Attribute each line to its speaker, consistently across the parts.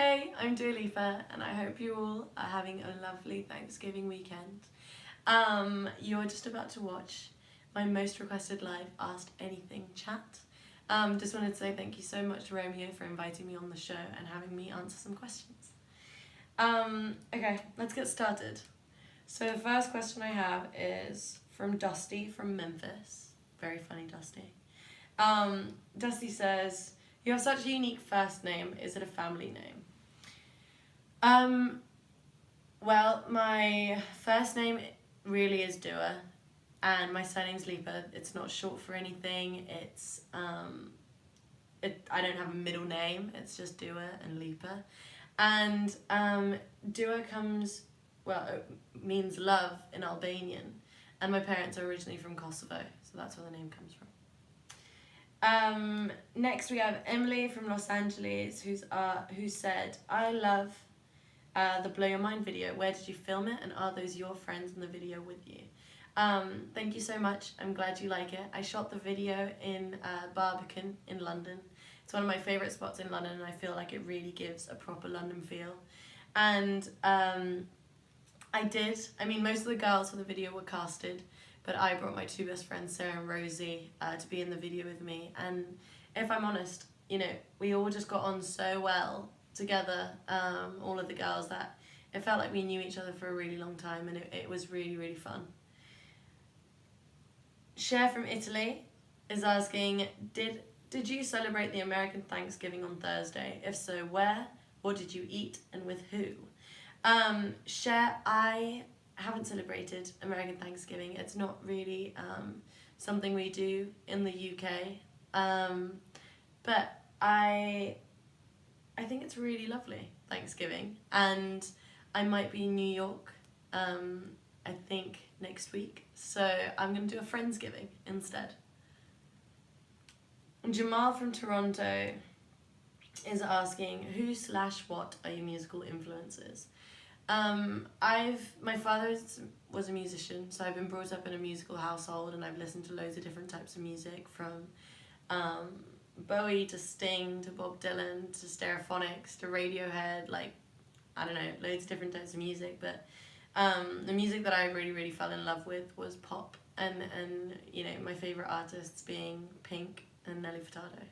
Speaker 1: Hey, I'm Lipa, and I hope you all are having a lovely Thanksgiving weekend. You're just about to watch my most requested live Ask Anything chat. Just wanted to say thank you so much to Romeo for inviting me on the show and having me answer some questions. Okay, let's get started. So the first question I have is from Dusty from Memphis. Very funny, Dusty. Dusty says, "You have such a unique first name. Is it a family name?" Well, my first name really is Dua, and my surname's Lipa. It's not short for anything. I don't have a middle name. It's just Dua and Lipa, and Dua means love in Albanian, and my parents are originally from Kosovo, so that's where the name comes from. Next we have Emily from Los Angeles, who said, "I love the Blow Your Mind video. Where did you film it, and are those your friends in the video with you?" Thank you so much. I'm glad you like it. I shot the video in Barbican in London. It's one of my favourite spots in London, and I feel like it really gives a proper London feel. And most of the girls for the video were casted, but I brought my two best friends, Sarah and Rosie, to be in the video with me. And if I'm honest, we all just got on so well together, all of the girls, that it felt like we knew each other for a really long time, and it was really, really fun. Cher from Italy is asking, did you celebrate the American Thanksgiving on Thursday? If so, where? What did you eat, and with who? Cher, I haven't celebrated American Thanksgiving. It's not really something we do in the UK, but I think it's really lovely, Thanksgiving, and I might be in New York, I think next week, so I'm going to do a Friendsgiving instead. Jamal from Toronto is asking, who/what are your musical influences? My father was a musician, so I've been brought up in a musical household, and I've listened to loads of different types of music, from Bowie to Sting to Bob Dylan to Stereophonics to Radiohead, loads of different types of music, but the music that I really, really fell in love with was pop, and my favourite artists being Pink and Nelly Furtado.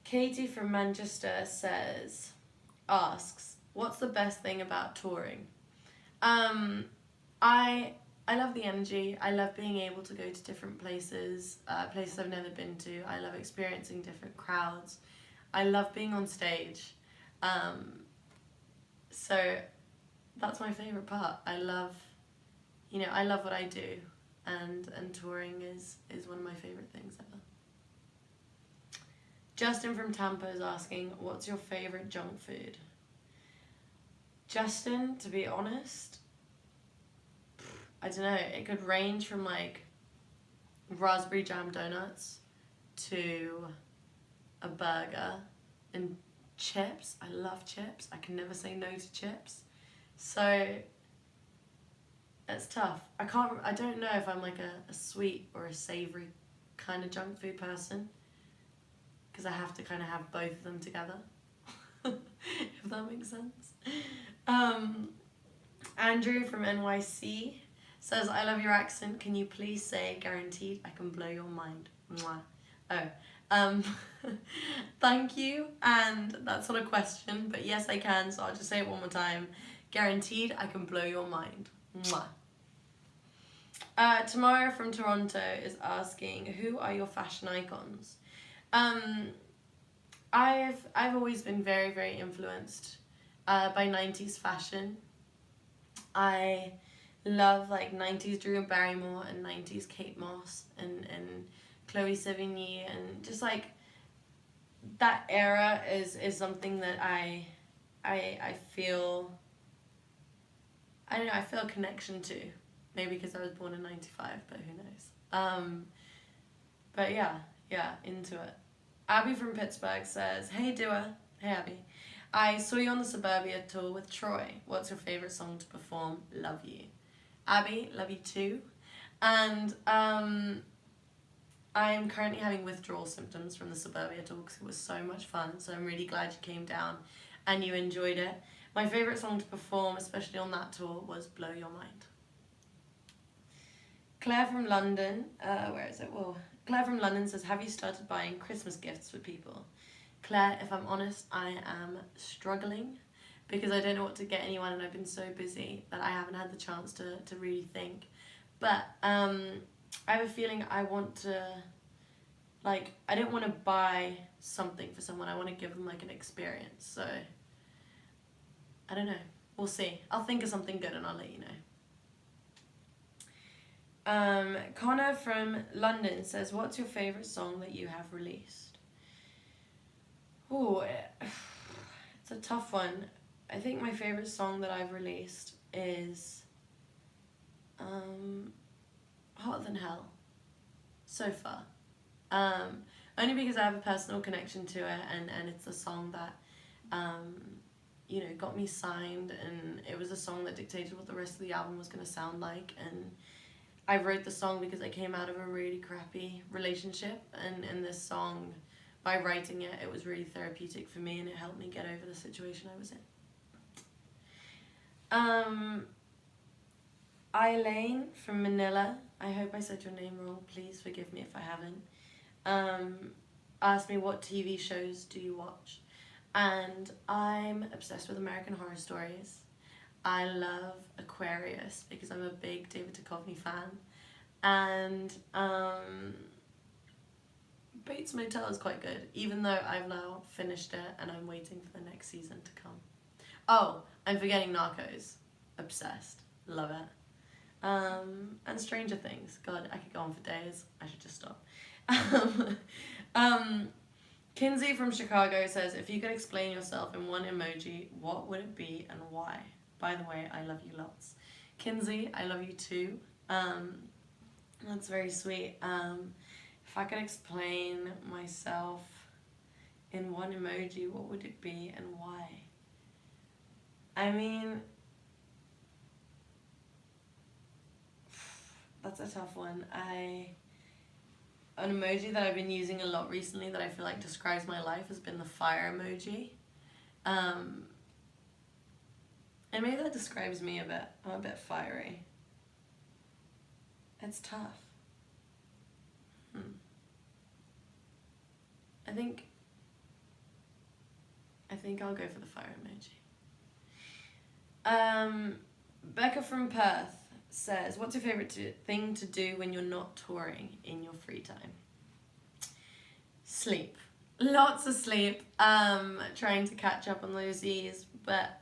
Speaker 1: Katie from Manchester asks, what's the best thing about touring? I love the energy. I love being able to go to different places, places I've never been to. I love experiencing different crowds. I love being on stage. So that's my favourite part. I love what I do, and touring is one of my favourite things ever. Justin from Tampa is asking, what's your favourite junk food? Justin, to be honest, I don't know, it could range from raspberry jam donuts to a burger and chips. I love chips. I can never say no to chips. So it's tough. I don't know if I'm a sweet or a savoury kind of junk food person, because I have to kind of have both of them together, if that makes sense. Andrew from NYC says, I love your accent. Can you please say, guaranteed I can blow your mind? Mwah. Oh, thank you, and that's not a question, but yes I can, so I'll just say it one more time. Guaranteed I can blow your mind. Mwah. Tamara from Toronto is asking, who are your fashion icons? I've always been very, very influenced by 90s fashion. I love 90s Drew and Barrymore and 90s Kate Moss and Chloe Sevigny, and just that era is something that I feel, I don't know, I feel a connection to. Maybe because I was born in 95, but who knows. But yeah, into it. Abby from Pittsburgh says, hey Dua. Hey Abby. I saw you on the Suburbia tour with Troye. What's your favourite song to perform? Love you. Abby, love you too. And I am currently having withdrawal symptoms from the Suburbia tour because it was so much fun, so I'm really glad you came down and you enjoyed it. My favourite song to perform, especially on that tour, was Blow Your Mind. Claire from London, where is it? Well, Claire from London says, have you started buying Christmas gifts for people? Claire, if I'm honest, I am struggling because I don't know what to get anyone and I've been so busy that I haven't had the chance to really think. But I have a feeling I want to, like, I don't want to buy something for someone. I want to give them, like, an experience. So, I don't know. We'll see. I'll think of something good and I'll let you know. Connor from London says, what's your favourite song that you have released? Oh, it's a tough one. I think my favourite song that I've released is Hotter Than Hell, so far. Only because I have a personal connection to it, and it's a song that, you know, got me signed, and it was a song that dictated what the rest of the album was going to sound like, and I wrote the song because I came out of a really crappy relationship, and this song, by writing it, it was really therapeutic for me, and it helped me get over the situation I was in. Eileen from Manila, I hope I said your name wrong, please forgive me if I haven't, asked me what TV shows do you watch, and I'm obsessed with American Horror Stories. I love Aquarius because I'm a big David Duchovny fan, and Bates Motel is quite good, even though I've now finished it and I'm waiting for the next season to come. Oh, I'm forgetting Narcos. Obsessed. Love it. And Stranger Things. God, I could go on for days. I should just stop. Kinsey from Chicago says, if you could explain yourself in one emoji, what would it be and why? By the way, I love you lots. Kinsey, I love you too. That's very sweet. If I could explain myself in one emoji, what would it be and why? I mean, that's a tough one. An emoji that I've been using a lot recently that I feel like describes my life has been the fire emoji. And maybe that describes me a bit. I'm a bit fiery. It's tough. I think I'll go for the fire emoji. Becca from Perth says, what's your favourite thing to do when you're not touring in your free time? Sleep. Lots of sleep. Trying to catch up on those Z's, but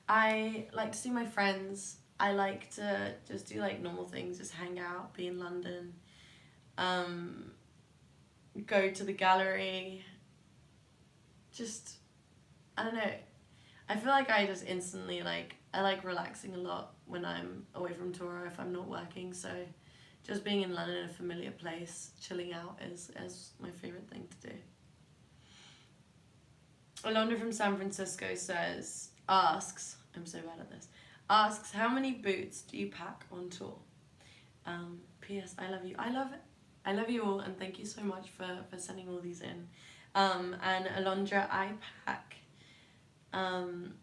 Speaker 1: I like to see my friends. I like to just do like normal things, just hang out, be in London, go to the gallery, just, I don't know, I feel like I just instantly I like relaxing a lot when I'm away from tour or if I'm not working, so just being in London in a familiar place, chilling out is my favourite thing to do. Alondra from San Francisco asks, I'm so bad at this, asks, how many boots do you pack on tour? P.S. I love you. I love you all, and thank you so much for sending all these in. And Alondra, I pack on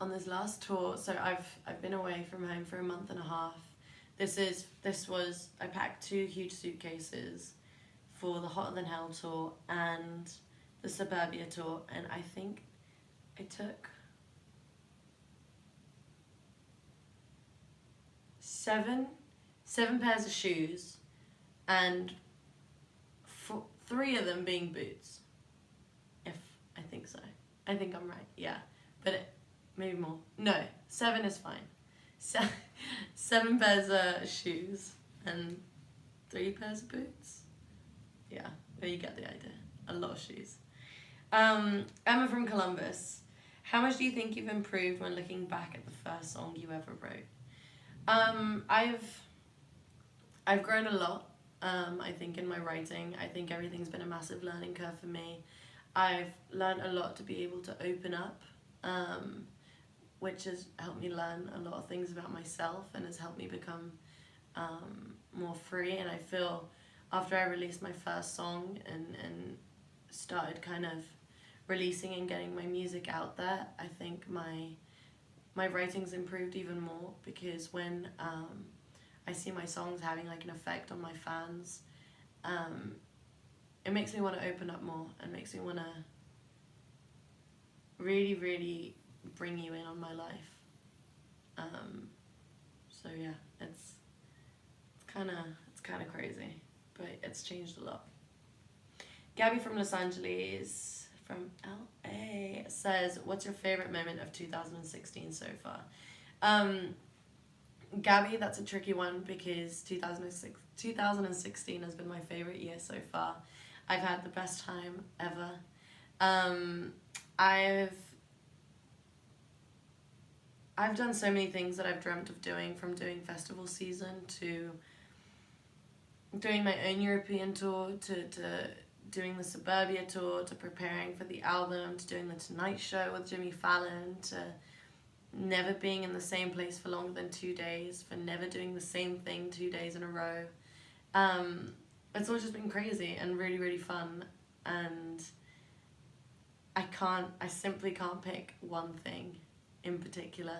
Speaker 1: this last tour, so I've been away from home for a month and a half. I packed 2 huge suitcases for the Hotter Than Hell tour and the Suburbia tour, and I think I took 7 pairs of shoes, and 3 of them being boots. I think so. I think I'm right, yeah. But maybe more. No, 7 is fine. 7 pairs of shoes and 3 pairs of boots. Yeah, well, you get the idea. A lot of shoes. Emma from Columbus. How much do you think you've improved when looking back at the first song you ever wrote? I've grown a lot, I think, in my writing. I think everything's been a massive learning curve for me. I've learned a lot to be able to open up, which has helped me learn a lot of things about myself and has helped me become more free. And I feel after I released my first song and started kind of releasing and getting my music out there, I think my writing's improved even more, because when I see my songs having like an effect on my fans, it makes me want to open up more and makes me want to really, really bring you in on my life. So yeah, it's kind of crazy, but it's changed a lot. Gabby from Los Angeles, from LA, says, what's your favorite moment of 2016 so far? Gabby, that's a tricky one, because 2016 has been my favorite year so far. I've had the best time ever. I've done so many things that I've dreamt of doing, from doing festival season to doing my own European tour, to doing the Suburbia tour, to preparing for the album, to doing the Tonight Show with Jimmy Fallon, to never being in the same place for longer than 2 days, for never doing the same thing 2 days in a row. It's all just been crazy and really, really fun, and I simply can't pick one thing in particular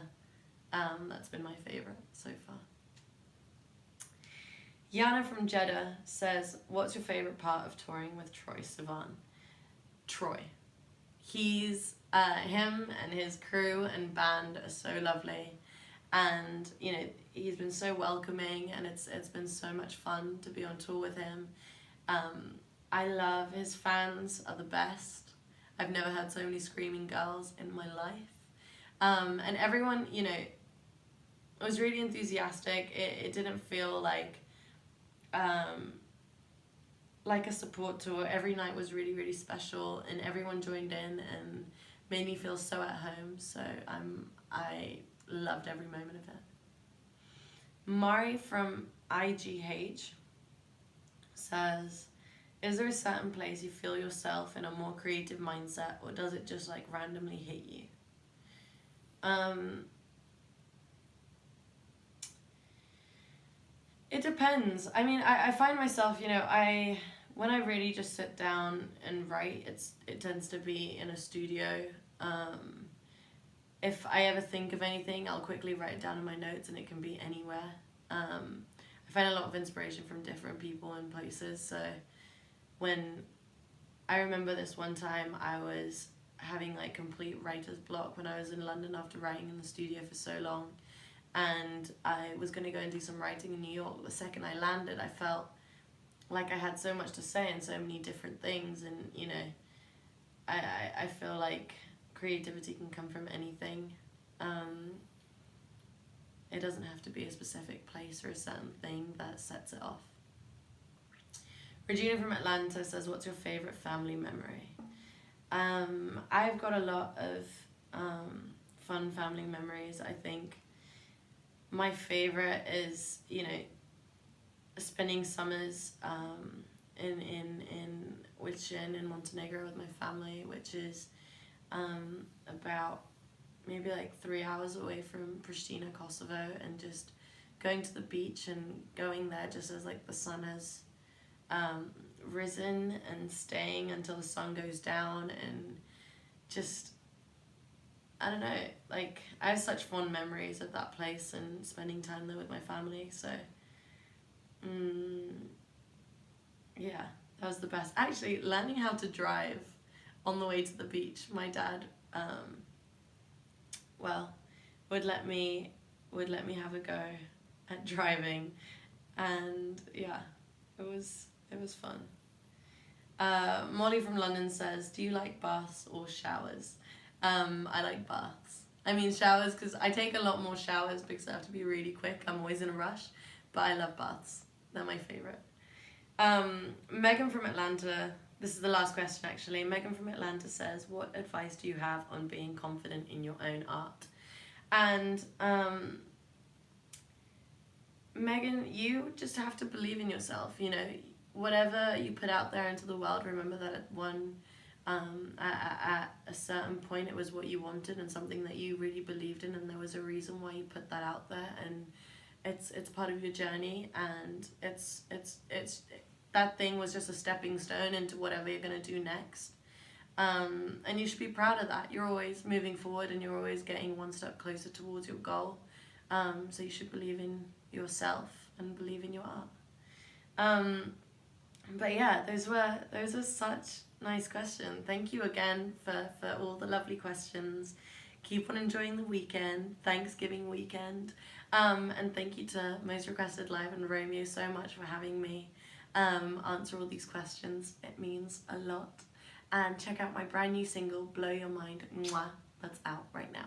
Speaker 1: that's been my favorite so far. Yana from Jeddah says, what's your favorite part of touring with Troye Sivan? Troye. He's, him and his crew and band are so lovely, and you know, he's been so welcoming, and it's been so much fun to be on tour with him. I love his fans, are the best. I've never had so many screaming girls in my life. And everyone, you know, was really enthusiastic. It didn't feel like a support tour. Every night was really, really special, and everyone joined in and made me feel so at home. So I loved every moment of it. Mari from IGH says, is there a certain place you feel yourself in a more creative mindset, or does it just like randomly hit you? It depends. I mean, I find myself, you know, when I really just sit down and write, it tends to be in a studio. If I ever think of anything, I'll quickly write it down in my notes, and it can be anywhere. I find a lot of inspiration from different people and places. So when I remember this one time, I was having like complete writer's block when I was in London after writing in the studio for so long, and I was going to go and do some writing in New York. The second I landed, I felt like I had so much to say and so many different things, and you know, I feel like creativity can come from anything. It doesn't have to be a specific place or a certain thing that sets it off. Regina from Atlanta says, what's your favorite family memory? I've got a lot of fun family memories. I think my favorite is, you know, spending summers in Whitsun in Montenegro with my family, which is about maybe like 3 hours away from Pristina, Kosovo, and just going to the beach and going there just as like the sun has risen, and staying until the sun goes down, and just, I don't know, like I have such fond memories of that place and spending time there with my family. So yeah, that was the best. Actually, learning how to drive on the way to the beach, my dad would let me have a go at driving, and yeah, it was fun. Molly from London says, do you like baths or showers? I like baths. I mean showers because I take a lot more showers because I have to be really quick. I'm always in a rush, but I love baths. They're my favorite. Megan from Atlanta, this is the last question actually. Megan from Atlanta says, what advice do you have on being confident in your own art? And Megan, you just have to believe in yourself. You know, whatever you put out there into the world, remember that at a certain point it was what you wanted and something that you really believed in, and there was a reason why you put that out there, and it's part of your journey, and it's that thing was just a stepping stone into whatever you're going to do next. And you should be proud of that. You're always moving forward, and you're always getting one step closer towards your goal. So you should believe in yourself and believe in your art. But yeah, those were such nice questions. Thank you again for all the lovely questions. Keep on enjoying the weekend, Thanksgiving weekend. And thank you to Most Requested Live and Romeo so much for having me answer all these questions. It means a lot. And check out my brand new single, Blow Your Mind. Mwah. That's out right now.